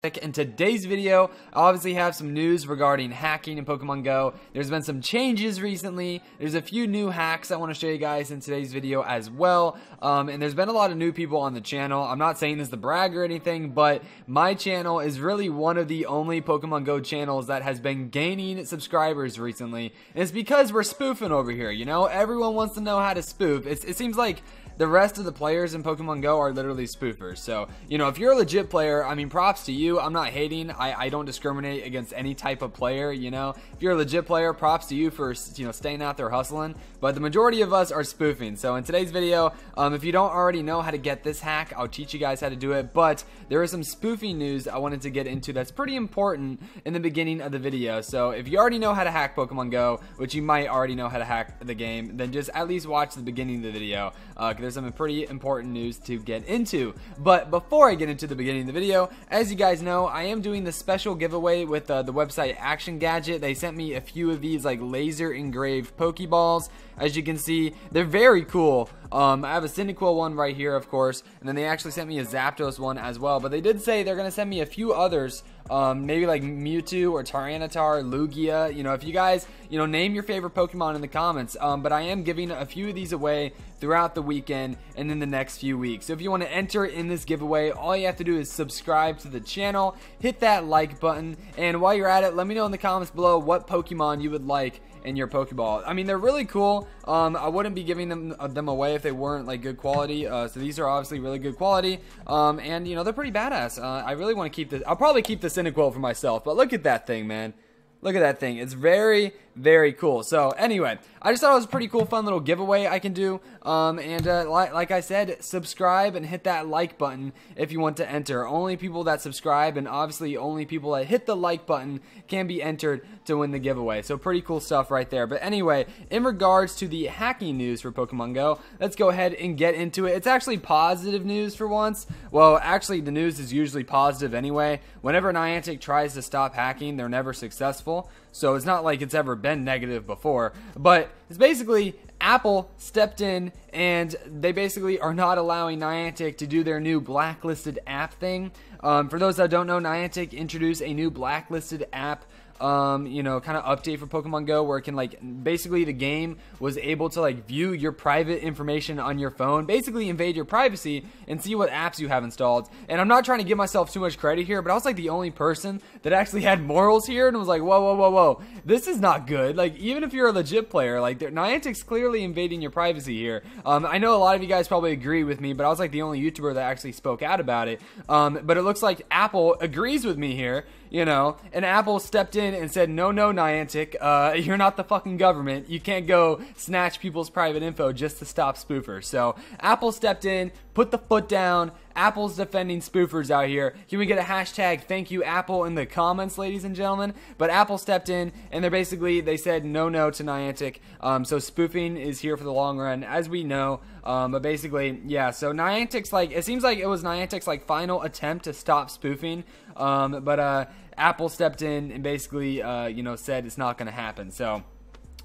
In today's video, I obviously have some news regarding hacking in Pokemon Go. There's been some changes recently. There's a few new hacks I want to show you guys in today's video as well. And there's been a lot of new people on the channel. I'm not saying this to brag or anything, but my channel is really one of the only Pokemon Go channels that has been gaining subscribers recently. And it's because we're spoofing over here, you know? Everyone wants to know how to spoof. It seems like the rest of the players in Pokemon Go are literally spoofers. So, you know, if you're a legit player, I mean, props to you. I'm not hating. I don't discriminate against any type of player, you know. If you're a legit player, props to you for, you know, staying out there hustling. But the majority of us are spoofing. So in today's video, if you don't already know how to get this hack, I'll teach you guys how to do it. But there is some spoofing news I wanted to get into that's pretty important in the beginning of the video. So if you already know how to hack Pokemon Go, which you might already know how to hack the game, then just at least watch the beginning of the video. There's some pretty important news to get into. But before I get into the beginning of the video, as you guys know, I am doing the special giveaway with the website Action Gadget. They sent me a few of these like laser engraved Pokeballs. As you can see, they're very cool. I have a Cyndaquil one right here, of course, and then they actually sent me a Zapdos one as well. But they did say they're gonna send me a few others, maybe like Mewtwo or Tyranitar, Lugia. You know, if you guys, you know, name your favorite Pokemon in the comments. But I am giving a few of these away throughout the weekend and in the next few weeks. So if you want to enter in this giveaway, all you have to do is subscribe to the channel, hit that like button, and while you're at it, let me know in the comments below what Pokemon you would like in your Pokeball. I mean, they're really cool. I wouldn't be giving them away if they weren't like good quality. So these are obviously really good quality. And you know, they're pretty badass. I really want to keep this. I'll probably keep the Cyndaquil for myself, but look at that thing, man. Look at that thing. It's very, very cool. So anyway, I just thought it was a pretty cool, fun little giveaway I can do. Like I said, subscribe and hit that like button if you want to enter. Only people that subscribe and obviously only people that hit the like button can be entered to win the giveaway. So pretty cool stuff right there. But anyway, in regards to the hacking news for Pokemon Go, let's go ahead and get into it. It's actually positive news for once. Well, actually the news is usually positive anyway. Whenever Niantic tries to stop hacking, they're never successful. So it's not like it's ever been negative before, but it's basically Apple stepped in and they basically are not allowing Niantic to do their new blacklisted app thing. For those that don't know, Niantic introduced a new blacklisted app you know, kind of update for Pokemon Go where it can like, basically the game was able to like view your private information on your phone, basically invade your privacy and see what apps you have installed. And I'm not trying to give myself too much credit here, but I was like the only person that actually had morals here and was like, whoa, whoa, whoa, whoa, this is not good. Like, even if you're a legit player, like Niantic's clearly invading your privacy here. I know a lot of you guys probably agree with me, but I was like the only YouTuber that actually spoke out about it. But it looks like Apple agrees with me here, you know, and Apple stepped in and said, no, Niantic, you're not the fucking government. You can't go snatch people's private info just to stop spoofers. So Apple stepped in, put the foot down. Apple's defending spoofers out here. Can we get a hashtag thank you Apple in the comments, ladies and gentlemen? But Apple stepped in and they said no to Niantic. So spoofing is here for the long run, as we know. But basically, yeah, so Niantic's like, it seems like it was Niantic's like final attempt to stop spoofing. But Apple stepped in and basically, you know, said it's not going to happen. So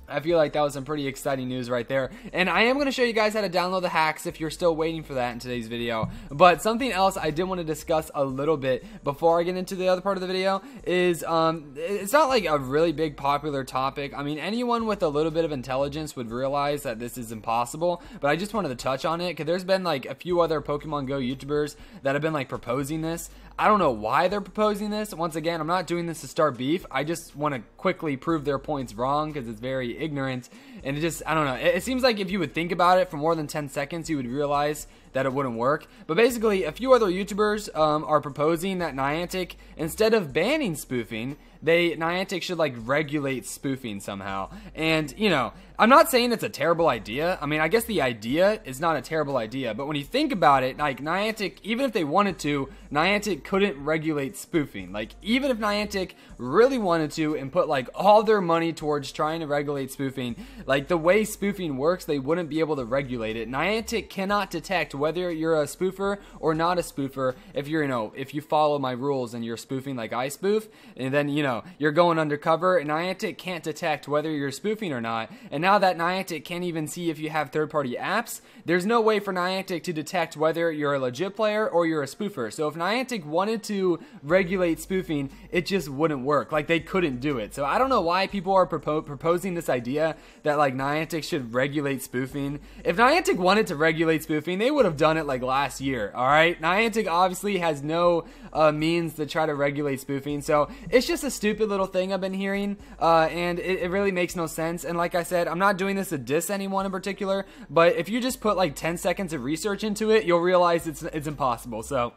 I feel like that was some pretty exciting news right there. And I am going to show you guys how to download the hacks if you're still waiting for that in today's video. But something else I did want to discuss a little bit before I get into the other part of the video is, it's not like a really big popular topic. I mean, anyone with a little bit of intelligence would realize that this is impossible. But I just wanted to touch on it because there's been like a few other Pokemon Go YouTubers that have been like proposing this. I don't know why they're proposing this. Once again, I'm not doing this to start beef. I just want to quickly prove their points wrong because it's very ignorant. And it just, I don't know. It seems like if you would think about it for more than 10 seconds, you would realize that it wouldn't work. But basically, a few other YouTubers are proposing that Niantic, instead of banning spoofing, Niantic should like regulate spoofing somehow. And, you know, I'm not saying it's a terrible idea. I mean, I guess the idea is not a terrible idea, but when you think about it, like Niantic, even if they wanted to, Niantic couldn't regulate spoofing. Like, even if Niantic really wanted to and put like all their money towards trying to regulate spoofing, like the way spoofing works, they wouldn't be able to regulate it. Niantic cannot detect whether you're a spoofer or not a spoofer. If you're, if you follow my rules and you're spoofing like I spoof, and then, you're going undercover, and Niantic can't detect whether you're spoofing or not. And now that Niantic can't even see if you have third-party apps, there's no way for Niantic to detect whether you're a legit player or you're a spoofer. So if Niantic wanted to regulate spoofing, it just wouldn't work. Like, they couldn't do it. So I don't know why people are proposing this idea that, like, Niantic should regulate spoofing. If Niantic wanted to regulate spoofing, they would have done it, like, last year, all right? Niantic obviously has no means to try to regulate spoofing, so it's just a stupid little thing I've been hearing, and it really makes no sense. And like I said, I'm not doing this to diss anyone in particular, but if you just put like 10 seconds of research into it, you'll realize it's impossible. So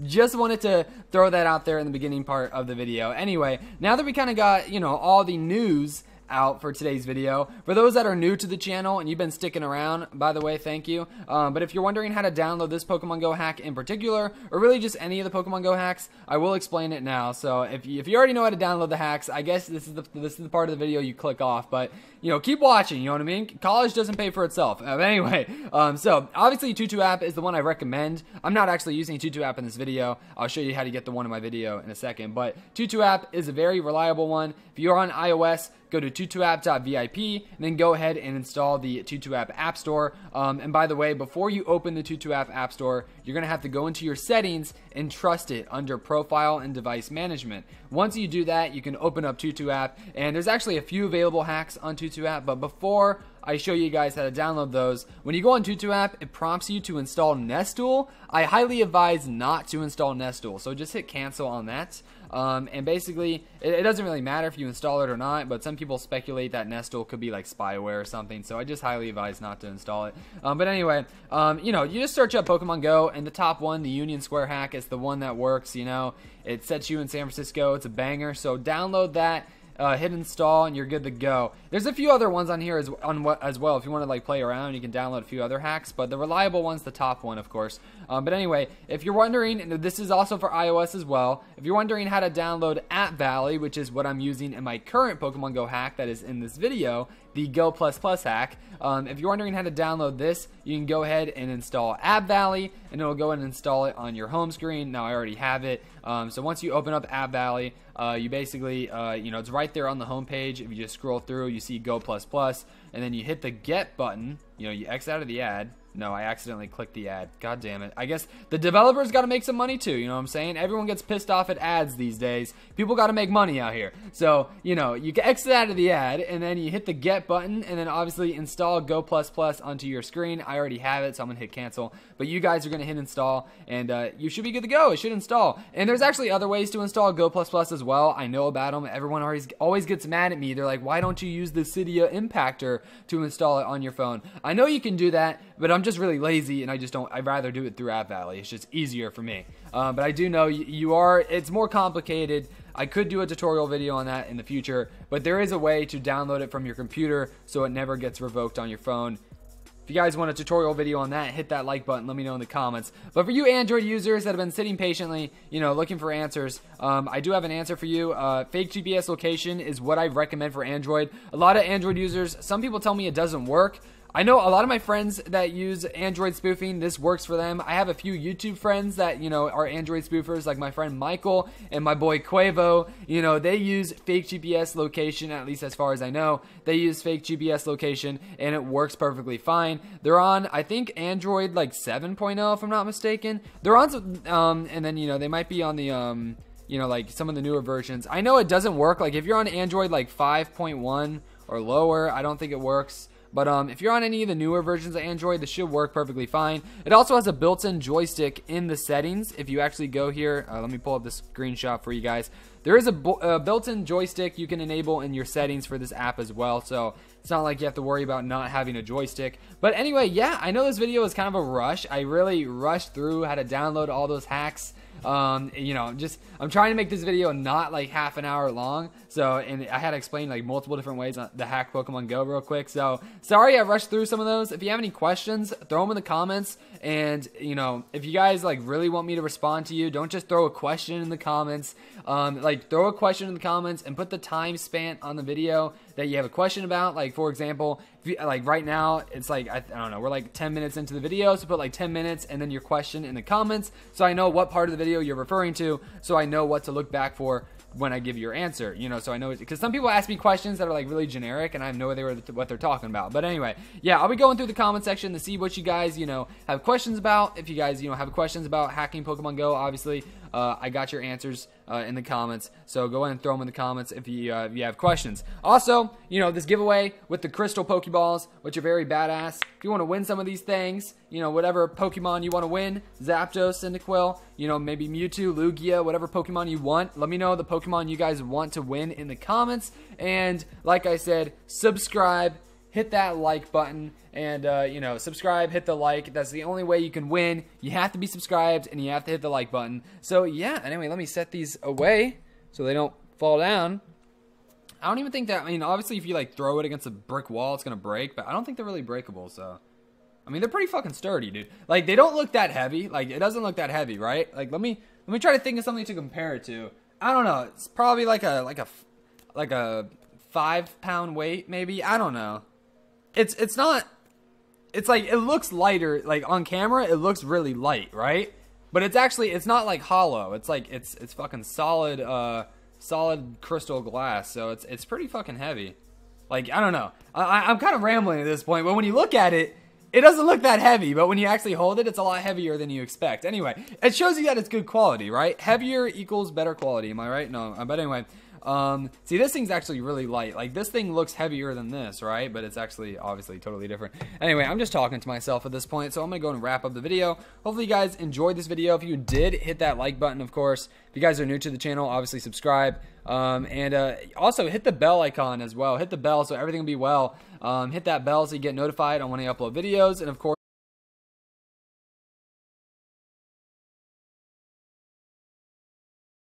just wanted to throw that out there in the beginning part of the video. Anyway, now that we kind of got, all the news out for today's video, for those that are new to the channel and you've been sticking around, by the way, thank you. But if you're wondering how to download this Pokemon Go hack in particular, or really just any of the Pokemon Go hacks, I will explain it now. So if you already know how to download the hacks, I guess this is the part of the video you click off. But keep watching. You know what I mean? College doesn't pay for itself. Anyway, so obviously Tutu app is the one I recommend. I'm not actually using Tutu app in this video. I'll show you how to get the one in my video in a second. But Tutu app is a very reliable one. If you're on iOS, go to tutuapp.vip and then go ahead and install the Tutu app app store. And by the way, before you open the Tutu app store, you're going to have to go into your settings and trust it under profile and device management. Once you do that, you can open up Tutu app, and there's actually a few available hacks on Tutu app, but before I show you guys how to download those, when you go on Tutu app, it prompts you to install Nestool. I highly advise not to install Nestool, so just hit cancel on that. And basically, it doesn't really matter if you install it or not, but some people speculate that Nestool could be like spyware or something, so I just highly advise not to install it. But anyway, you just search up Pokemon Go, and the top one, the Union Square hack, is the one that works. It sets you in San Francisco. It's a banger, so download that. Hit install and you're good to go. There's a few other ones on here as well. If you want to like play around, you can download a few other hacks, but the reliable one's the top one, of course. But anyway, if you're wondering, and this is also for iOS as well, if you're wondering how to download App Valley, which is what I'm using in my current Pokemon Go hack that is in this video, the Go++ hack. If you're wondering how to download this, you can go ahead and install App Valley, and it'll go and install it on your home screen. Now I already have it. So once you open up App Valley, you basically, it's right there on the home page. If you just scroll through, you see Go++, and then you hit the Get button. You exit out of the ad. No, I accidentally clicked the ad. God damn it. I guess the developers got to make some money too, you know what I'm saying? Everyone gets pissed off at ads these days. People got to make money out here. So, you can exit out of the ad, and then you hit the Get button, and then obviously install Go++ onto your screen. I already have it, so I'm going to hit cancel. But you guys are going to hit install, and you should be good to go. It should install. And there's actually other ways to install Go++ as well. I know about them. Everyone always gets mad at me. They're like, why don't you use the Cydia Impactor to install it on your phone? I know you can do that, but I'm just really lazy, and I'd rather do it through App Valley. It's just easier for me. But I do know it's more complicated. I could do a tutorial video on that in the future, but there is a way to download it from your computer so it never gets revoked on your phone. If you guys want a tutorial video on that, hit that like button. Let me know in the comments. But for you Android users that have been sitting patiently, looking for answers, I do have an answer for you. Fake GPS location is what I recommend for Android. A lot of Android users, some people tell me it doesn't work. I know a lot of my friends that use Android spoofing, this works for them. I have a few YouTube friends that, are Android spoofers, like my friend Michael and my boy Quavo. They use fake GPS location, at least as far as I know. They use fake GPS location, and it works perfectly fine. They're on, I think, Android, like, 7.0, if I'm not mistaken. They're on, and then, they might be on the, like, some of the newer versions. I know it doesn't work. Like, if you're on Android, like, 5.1 or lower, I don't think it works. But if you're on any of the newer versions of Android, this should work perfectly fine. It also has a built-in joystick in the settings. If you actually go here, let me pull up the screenshot for you guys. There is a built-in joystick you can enable in your settings for this app as well. So it's not like you have to worry about not having a joystick. But anyway, yeah, I know this video is kind of a rush. I really rushed through how to download all those hacks. I'm trying to make this video not like half an hour long, and I had to explain like multiple different ways on the hack Pokemon Go real quick, so sorry I rushed through some of those. If you have any questions, throw them in the comments, and if you guys like really want me to respond to you, don't just throw a question in the comments. Throw a question in the comments and put the time span on the video that you have a question about. Like, for example, like right now, it's like, I don't know, we're like 10 minutes into the video, so put like 10 minutes and then your question in the comments, so I know what part of the video you're referring to, so I know what to look back for when I give your answer, you know, so I know, because some people ask me questions that are like really generic and I have no idea what they're talking about. But anyway, yeah, I'll be going through the comment section to see what you guys, you know, have questions about. If you guys, you know, have questions about hacking Pokemon Go, obviously, I got your answers in the comments, so go ahead and throw them in the comments if you have questions. Also, you know, this giveaway with the crystal Pokeballs, which are very badass. If you want to win some of these things, you know, whatever Pokemon you want to win, Zapdos, Cyndaquil, you know, maybe Mewtwo, Lugia, whatever Pokemon you want, let me know the Pokemon you guys want to win in the comments. And like I said, subscribe, hit that like button, and you know, subscribe, hit the like. That's the only way you can win. You have to be subscribed and you have to hit the like button. So yeah, anyway, let me set these away so they don't fall down. I don't even think that, I mean, obviously if you like throw it against a brick wall, it's gonna break, but I don't think they're really breakable. So I mean, they're pretty fucking sturdy, dude. Like, they don't look that heavy. Like, it doesn't look that heavy, right? Like, let me try to think of something to compare it to. I don't know. It's probably like a 5-pound weight, maybe. I don't know. It's not. It's like, it looks lighter. Like, on camera, it looks really light, right? But it's actually, it's not like hollow. It's like, it's fucking solid, solid crystal glass. So it's pretty fucking heavy. Like, I don't know. I'm kind of rambling at this point, but when you look at it, it doesn't look that heavy, but when you actually hold it, it's a lot heavier than you expect. Anyway, it shows you that it's good quality, right? Heavier equals better quality, am I right? No, but anyway. See, this thing's actually really light. Like, this thing looks heavier than this, right? But it's actually, obviously, totally different. Anyway, I'm just talking to myself at this point, so I'm going to go and wrap up the video. Hopefully, you guys enjoyed this video. If you did, hit that like button, of course. If you guys are new to the channel, obviously, subscribe. And also, hit the bell icon as well. Hit the bell so everything will be well. Hit that bell so you get notified on when I upload videos. And, of course,